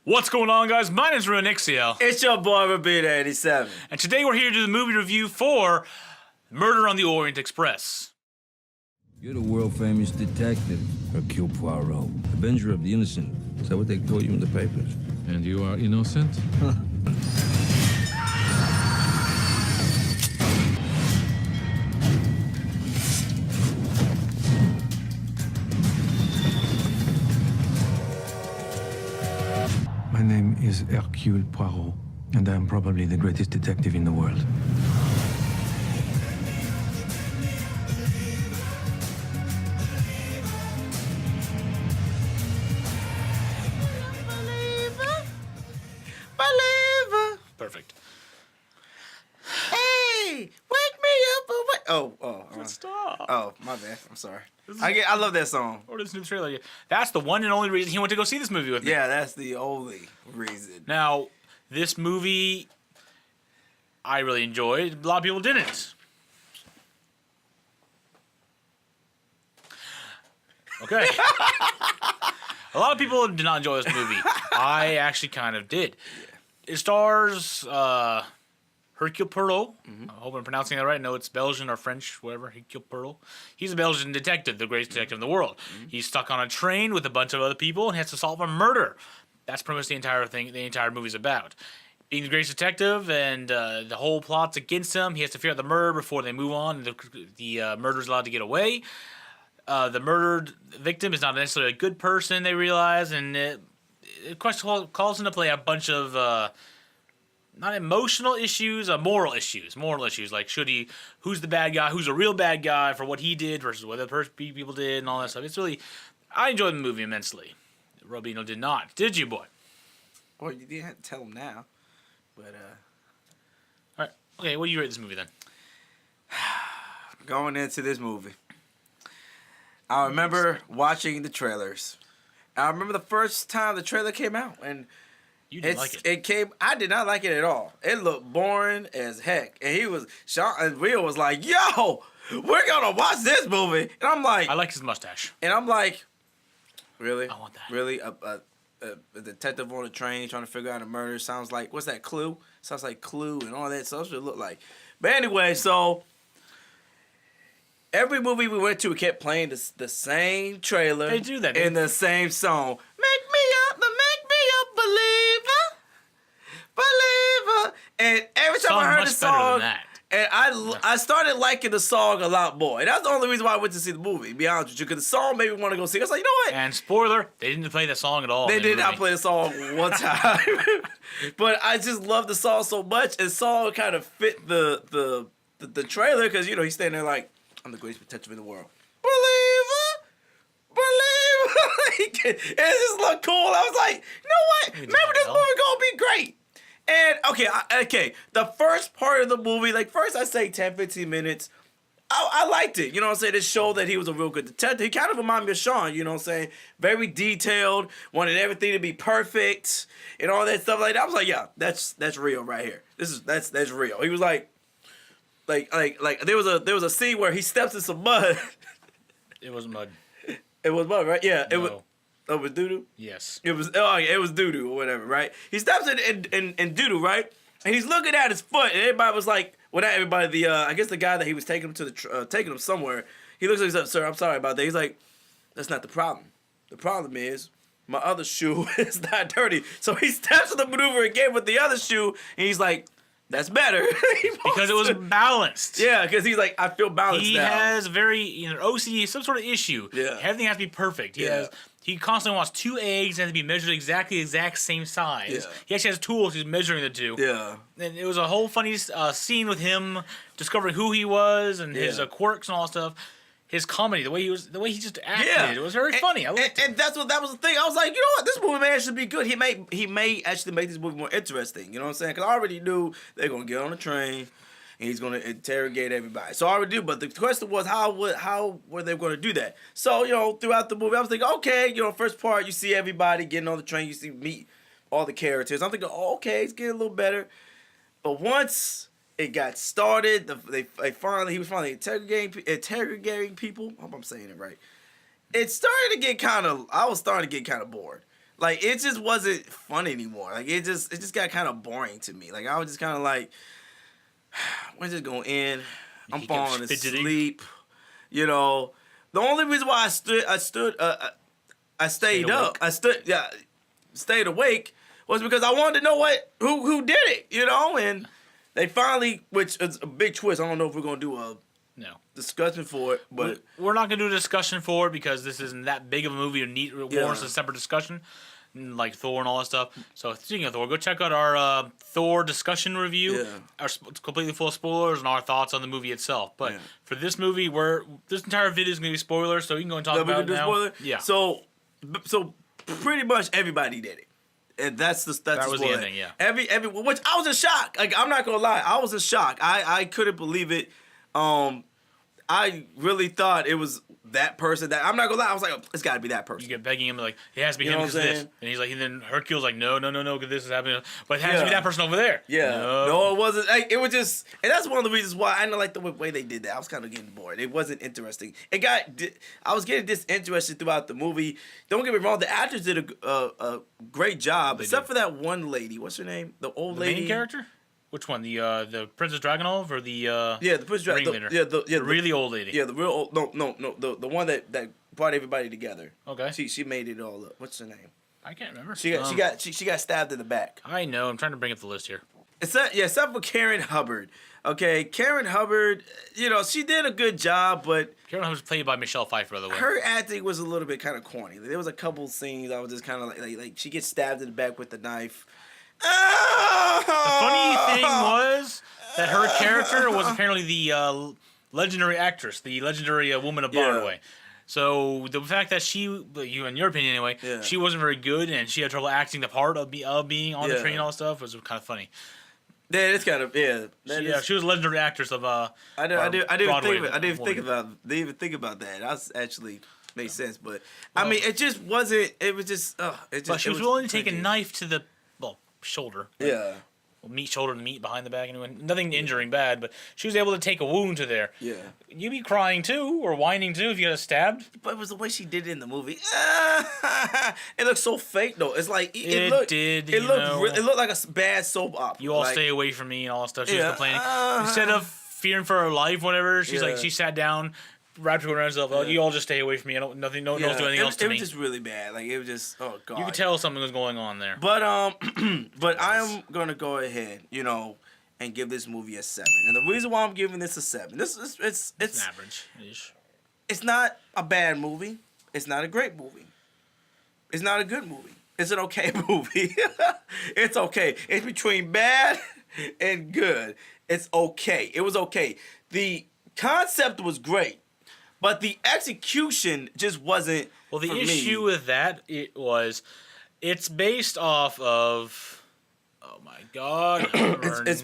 What's going on, guys? My name's Orient Express. It's your boy, Rabita87. And today we're here to do the movie review for Murder on the Orient Express. You're the world-famous detective, Hercule Poirot, avenger of the innocent. Is that what they told you in the papers? And you are innocent? My name is Hercule Poirot, and I am probably the greatest detective in the world. Believer. Perfect. Hey, wake me up. Stop. Oh, my bad. I'm sorry. I love that song. Or this new trailer. That's the one and only reason he went to go see this movie with me. Yeah, that's the only reason. Now, this movie, I really enjoyed. A lot of people didn't. Okay. A lot of people did not enjoy this movie. I actually kind of did. It stars Hercule Poirot. I hope I'm pronouncing that right. No, it's Belgian or French, whatever. Hercule Poirot. He's a Belgian detective, the greatest detective in the world. He's stuck on a train with a bunch of other people and has to solve a murder. That's pretty much the entire thing. The entire movie's about being the greatest detective, and the whole plot's against him. He has to figure out the murder before they move on. The murderer's allowed to get away. The murdered victim is not necessarily a good person, they realize, and it calls into play a bunch of not emotional issues, moral issues. Moral issues, like who's the bad guy, who's a real bad guy for what he did versus what other people did, and all that stuff. It's really, I enjoyed the movie immensely. Robino did not. Did you, boy? Well, you didn't have to tell him now, but All right. Okay, what do you rate this movie then? going into this movie, I remember watching the trailers. I remember the first time the trailer came out, and You didn't like it. I did not like it at all. It looked boring as heck. And Sean and Will was like, "Yo, we're gonna watch this movie," and I'm like, I like his mustache. and I'm like, really? I want that. Really? A detective on a train trying to figure out a murder sounds like, what's that, Clue? Sounds like Clue and all that stuff. That's what it looked like. But anyway, so every movie we went to, we kept playing the same trailer. They do that, in the same song. Make me a believer. And every time I heard the much better song, than that. and I started liking the song a lot more. And that's the only reason why I went to see the movie, to be honest with you. Because the song made me want to go see it. I was like, you know what? And spoiler, they didn't play that song at all. They in the did not movie. play the song one time. But I just love the song so much. And the song kind of fit the trailer because, you know, he's standing there like, I'm the greatest detective in the world. Believer. It just looked cool. I was like, you know what? Maybe this movie gonna be great. And, okay, the first part of the movie, like, first I say 10, 15 minutes, I liked it. You know what I'm saying? It showed that he was a real good detective. He kind of reminded me of Sean, you know what I'm saying? Very detailed, wanted everything to be perfect, and all that stuff like that. I was like, yeah, that's real right here. That's real. He was like there was a scene where he steps in some mud. It was mud. It was mud, right? Yeah, it No. was. Oh, it was doo-doo? Yes. It was doo-doo or whatever, right? He steps in doo-doo, right? And he's looking at his foot, and everybody was like, well, not everybody, I guess the guy that he was taking him to taking him somewhere, he looks like, sir, I'm sorry about that. He's like, that's not the problem. The problem is my other shoe is not dirty. So he steps in the maneuver again with the other shoe, and he's like, that's better. Because it was balanced. Yeah, because he's like, I feel balanced He now. has OCD, some sort of issue. Yeah. Everything has to be perfect. He constantly wants 2 eggs and to be measured exactly the exact same size. Yeah. He actually has tools. He's measuring the two. Yeah. And it was a whole funny scene with him discovering who he was and his Yeah. quirks and all that stuff. His comedy, the way he just acted, Yeah. it was very funny. I liked it. And that was the thing. I was like, you know what, this movie may actually be good. He may actually make this movie more interesting. You know what I'm saying? Because I already knew they're gonna get on a train and he's gonna interrogate everybody. So I already knew. But the question was, how were they gonna do that? So, you know, throughout the movie, I was thinking, okay, you know, first part you see everybody getting on the train, you meet all the characters. I'm thinking, oh, okay, it's getting a little better. But once it got started, he was finally interrogating people. I hope I'm saying it right. I was starting to get kind of bored. Like it just wasn't fun anymore. Like it just got kind of boring to me. Like I was just kind of like, when's this gonna end? I'm falling asleep. You know, the only reason why I stayed awake was because I wanted to know who did it. You know, and they finally, which is a big twist. I don't know if we're gonna do a discussion for it, but we're not gonna do a discussion for it because this isn't that big of a movie to warrants a separate discussion, like Thor and all that stuff. So speaking of Thor, go check out our Thor discussion review. It's completely full of spoilers and our thoughts on the movie itself. But for this movie, this entire video is gonna be spoilers, so you can go and talk about it now. Spoiler? Yeah. So pretty much everybody did it. And that was the ending, yeah. Which I was in shock. Like I'm not gonna lie, I was in shock. I couldn't believe it. I really thought it was that person. That I'm not gonna lie, I was like, oh, it's got to be that person. You get begging him like, it has to be him because this, and he's like, and then Hercule's like, no, because this is happening, but it has to be that person over there. Yeah, no, it wasn't. Like, it was just, and that's one of the reasons why I didn't like the way they did that. I was kind of getting bored. It wasn't interesting. I was getting disinterested throughout the movie. Don't get me wrong, the actors did a great job, except for that one lady. What's her name? The old lady. The main character. Which one? The Princess Dragunov or the the Princess Dragunov? The really old lady. Yeah, the real old. No, the one that brought everybody together. Okay. She made it all up. What's her name? I can't remember. She got stabbed in the back. I know. I'm trying to bring up the list here. Except for Karen Hubbard. Okay, Karen Hubbard. You know, she did a good job, but Karen Hubbard was played by Michelle Pfeiffer, by the way. Her acting was a little bit kind of corny. There was a couple scenes I was just kind of like she gets stabbed in the back with the knife. The funny thing was that her character was apparently the legendary actress, the legendary woman of Broadway. So the fact that in your opinion anyway, she wasn't very good and she had trouble acting the part of being on the train and all that stuff was kind of funny. Yeah, it's kind of she was a legendary actress of I didn't even think about that. That actually made sense, but I mean, it just wasn't. It was just. But she was willing to take a knife to the shoulder. Yeah. Shoulder to meat behind the back. Anyway, nothing injuring bad, but she was able to take a wound to there. Yeah. You'd be crying too, or whining too, if you got stabbed. But it was the way she did it in the movie. It looked so fake though. It's like it looked like a bad soap opera. You all stay away from me and all that stuff. She was complaining instead of fearing for her life. Whatever. She's like she sat down. Wrapped around herself. Oh, you all just stay away from me. No one else do anything else to me. It was just really bad. Like it was just, oh god. You could tell something was going on there. But but I am gonna go ahead, and give this movie a 7. And the reason why I'm giving this a 7, it's average-ish. It's not a bad movie. It's not a great movie. It's not a good movie. It's an okay movie. It's okay. It's between bad and good. It's okay. It was okay. The concept was great. But the execution just wasn't. Well, the issue with that it's based off of. Oh my God! It's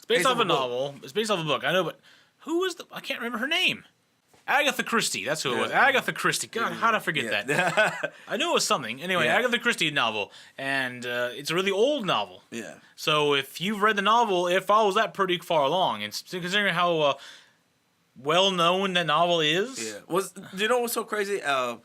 based off a novel. It's based off a book. I know, but who was I can't remember her name. Agatha Christie. That's who it was. Agatha Christie. God, how did I forget that? I knew it was something. Anyway, Agatha Christie novel, and it's a really old novel. Yeah. So if you've read the novel, it follows that pretty far along, and considering how. Well known that novel is. Yeah. Do you know what's so crazy? A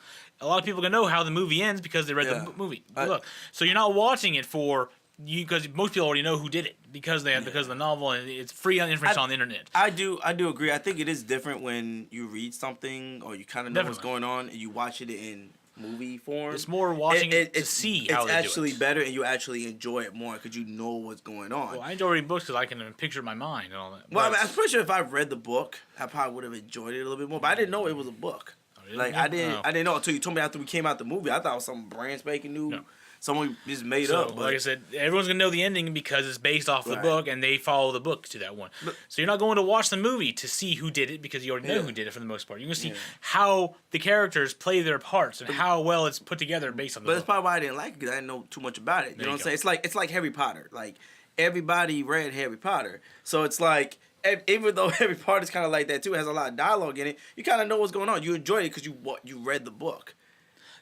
lot of people can know how the movie ends because they read the movie. Look, so you're not watching it for you because most people already know who did it because of the novel and it's free information on the internet. I do agree. I think it is different when you read something or you kind of know what's going on and you watch it in movie form. It's more watching it to see how they do it. It's actually better and you actually enjoy it more because you know what's going on. Well, I enjoy reading books because I can picture my mind and all that. Well, I'm pretty sure if I read the book, I probably would have enjoyed it a little bit more. But I didn't know it was a book. Oh, really? Like I didn't know until you told me after we came out the movie. I thought it was something brand spanking new. No. Someone just made up. But like I said, everyone's going to know the ending because it's based off the book and they follow the book to that one. So you're not going to watch the movie to see who did it because you already know who did it for the most part. You're going to see how the characters play their parts and how well it's put together based on the book. But that's probably why I didn't like it because I didn't know too much about it. You know what I'm saying? It's like Harry Potter. Like, everybody read Harry Potter. So it's like, even though Harry Potter's kind of like that too, it has a lot of dialogue in it, you kind of know what's going on. You enjoy it because you read the book.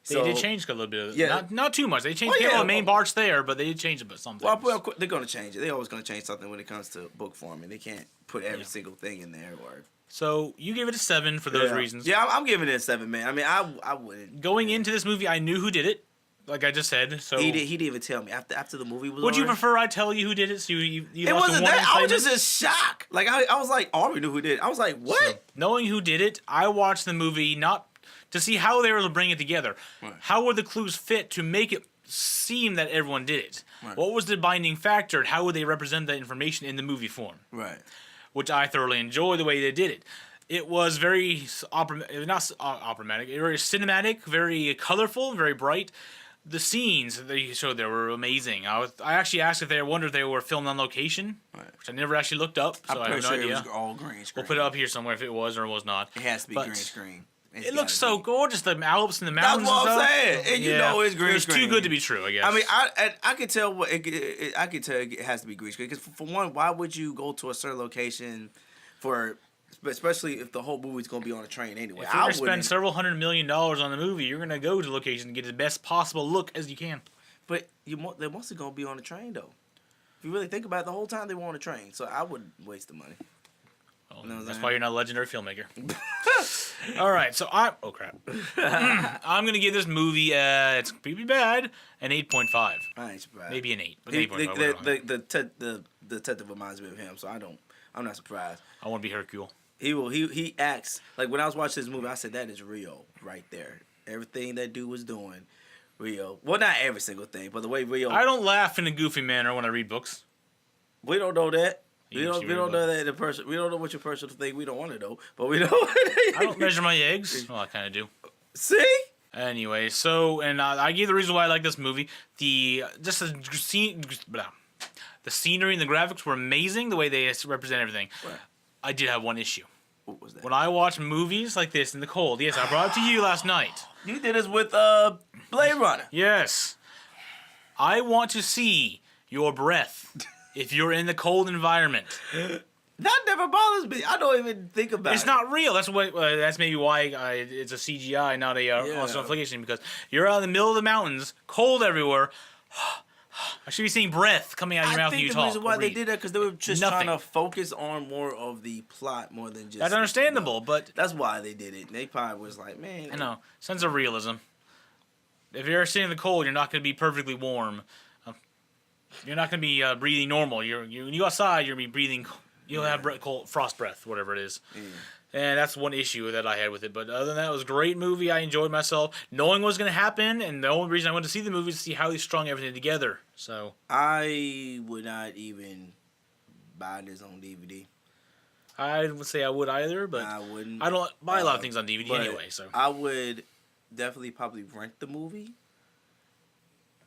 They did change a little bit. Not too much. They changed the main parts there, but they did change it, but some things. Well, they're going to change it. They're always going to change something when it comes to book forming. They can't put every single thing in there. So you gave it a 7 for those reasons. Yeah, I'm giving it a 7, man. I mean, I wouldn't. Going into this movie, I knew who did it. like I just said. So He didn't even tell me after the movie was. Would you over. prefer I tell you who did it? So you It lost wasn't one that. I was excitement? just in shock. Like I was like, Aubrey knew who did it. I was like, what? So, knowing who did it, I watched the movie not to see how they were able to bring it together. Right. How would the clues fit to make it seem that everyone did it? Right. What was the binding factor, and how would they represent that information in the movie form? Right. Which I thoroughly enjoyed the way they did it. It was very operatic, very cinematic, very colorful, very bright. The scenes that they showed there were amazing. I actually asked if they wondered if they were filmed on location, Right. which I never actually looked up, so I have no idea. It was all green screen. We'll put it up here somewhere if it was or was not. It has to be But green screen. It looks so gorgeous, the Alps and the That's mountains. what and I'm stuff. saying. And you know it's green It's screen. too good to be true, I guess. I mean, I can tell what I can tell it has to be green screen because for one, why would you go to a certain location for, especially if the whole movie's gonna be on a train anyway? if you're going to spend several $100 million on the movie, you're going to go to location to get the best possible look as you can. But they're mostly gonna be on a train though. If you really think about it, the whole time they were on a train, so I wouldn't waste the money. Well, You know what I'm that's saying? why you're not a legendary filmmaker. All right, so oh crap. I'm going to give this movie, it's pretty bad, an 8.5. I ain't surprised. Maybe an 8, but He, 8.5. the detective reminds me of him, so I'm not surprised. I want to be Hercule. He acts like when I was watching this movie, I said that is Rio right there. Everything that dude was doing, Rio. Well, not every single thing, but the way Rio. I don't laugh in a goofy manner when I read books. We don't know that. We Yes, don't. you We don't really know that the person. We don't know what your personal thing. We don't want to know, but we know. I don't measure my eggs. Well, I kind of do. See. Anyway, so and I gave the reason why I like this movie. The scenery and the graphics were amazing. The way they represent everything. Right. I did have one issue. What was that? When I watch movies like this in the cold, yes, I brought it to you last night. You did this with Blade Runner. Yes. I want to see your breath if you're in the cold environment. That never bothers me. I don't even think about it. It's not real. That's what. That's maybe why it's a CGI, not a also inflation. Because you're out in the middle of the mountains, cold everywhere. I should be seeing breath coming out of your mouth when you I think talk. the reason why or they read. did that because they were just Nothing. trying to focus on more of the plot more than just. That's understandable, but That's why they did it. They probably was like, man. I know sense of realism. If you're sitting in the cold, you're not going to be perfectly warm. You're not going to be breathing normal. When you go outside, you're going to be breathing. You'll have cold, frost breath, whatever it is. Yeah. And that's one issue that I had with it. But other than that, it was a great movie. I enjoyed myself. Knowing what was going to happen, and the only reason I went to see the movie is to see how they strung everything together. So I would not even buy this on DVD. I would say I would either, but I wouldn't. I don't buy a lot of things on DVD But anyway. So I would definitely probably rent the movie.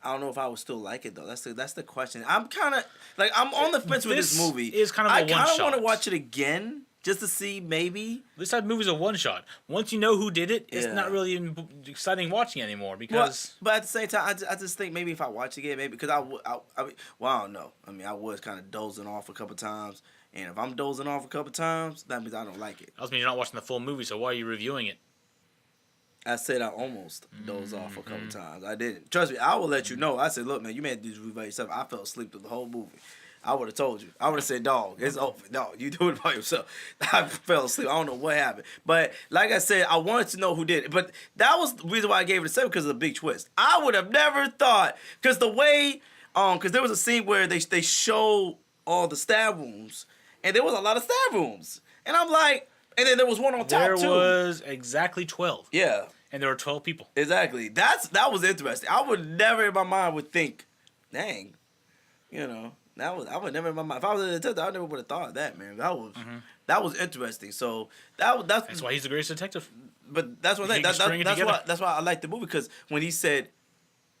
I don't know if I would still like it though. That's the question. I'm kind of like I'm on the fence with this movie. Is kind of I a kind of one-shot. want to watch it again just to see maybe. this type of movie's a one shot. Once you know who did it, it's Yeah. not really even exciting watching anymore Well, because but at the same time, I just think maybe if I watch it again, maybe because I mean, well, I don't know. I mean, I was kind of dozing off a couple times, and if I'm dozing off a couple times, that means I don't like it. that means you're not watching the full movie. So why are you reviewing it? I said I almost dozed off a couple times. I didn't. Trust me, I will let you know. I said, look, man, you made this review by yourself. I fell asleep through the whole movie. I would have told you. I would have said, dog, it's over. Dog, you do it by yourself. I fell asleep. I don't know what happened. But like I said, I wanted to know who did it. But that was the reason why I gave it a 7 because of the big twist. I would have never thought, because the way, because there was a scene where they show all the stab wounds, and there was a lot of stab wounds. And I'm like, and then there was one on top There too. was exactly 12, Yeah. and there were 12 people. Exactly. That was interesting. I would never in my mind would think, dang, I would never in my mind. If I was a detective, I never would have thought of that, man. That was interesting. So That's why he's the greatest detective. But that's what He can string it together. that's why I like the movie because when he said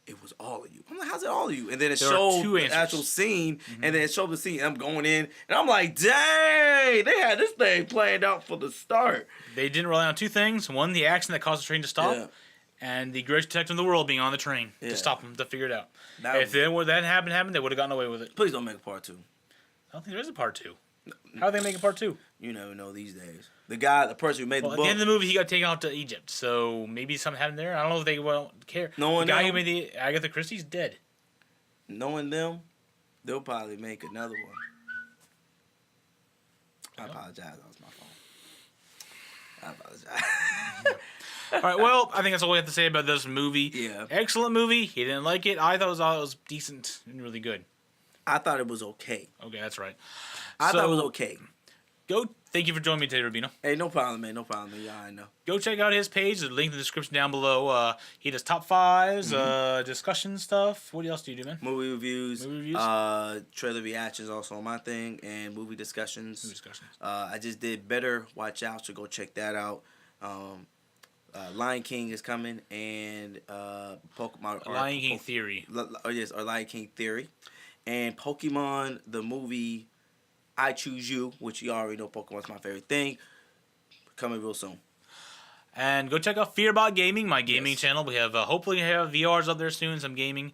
it was all of you, I'm like, how's it all of you? And then it There are showed two the answers. actual scene, and then it showed the scene. And I'm going in, and I'm like, dang, they had this thing planned out for the start. They didn't rely on two things. One, the accident that caused the train to stop, Yeah. and the greatest detective in the world being on the train Yeah. to stop him, to figure it out. That If that happened, they would have gotten away with it. Please don't make a part 2. I don't think there is a part 2. How are they making part 2? You never know these days. The person who made Well, the at book. the end of the movie, he got taken out to Egypt, so maybe something happened there. I don't know if they won't care. No one The guy know? who made the Agatha Christie's dead. Knowing them, they'll probably make another one. I apologize. That was my phone. I apologize. All right, well, I think that's all we have to say about this movie. Yeah. Excellent movie. He didn't like it. I thought it was decent and really good. I thought it was okay. Okay, that's right. I thought it was So, okay. Thank you for joining me today, Rubino. Hey, no problem, man. No problem. Yeah, I know. Go check out his page. The link in the description down below. He does top fives, discussion stuff. What else do you do, man? Movie reviews. Movie reviews? Trailer reactions also on my thing, and movie discussions. Movie discussions. I just did Better Watch Out, so go check that out. Lion King is coming, and Pokemon. Lion King Theory. Or Lion King Theory, and Pokemon the movie. I Choose You, which you already know Pokemon's my favorite thing. Coming real soon. And go check out Fearbot Gaming, my gaming channel. We have hopefully have VRs up there soon, some gaming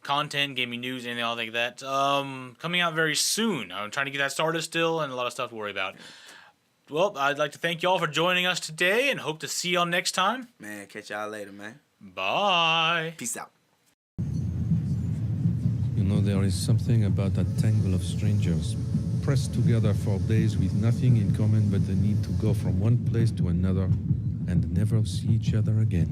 content, gaming news, anything like that. Coming out very soon. I'm trying to get that started still, and a lot of stuff to worry about. Well, I'd like to thank y'all for joining us today, and hope to see y'all next time. Man, catch y'all later, man. Bye. Peace out. You know, there is something about that tangle of strangers, pressed together for days with nothing in common but the need to go from one place to another and never see each other again.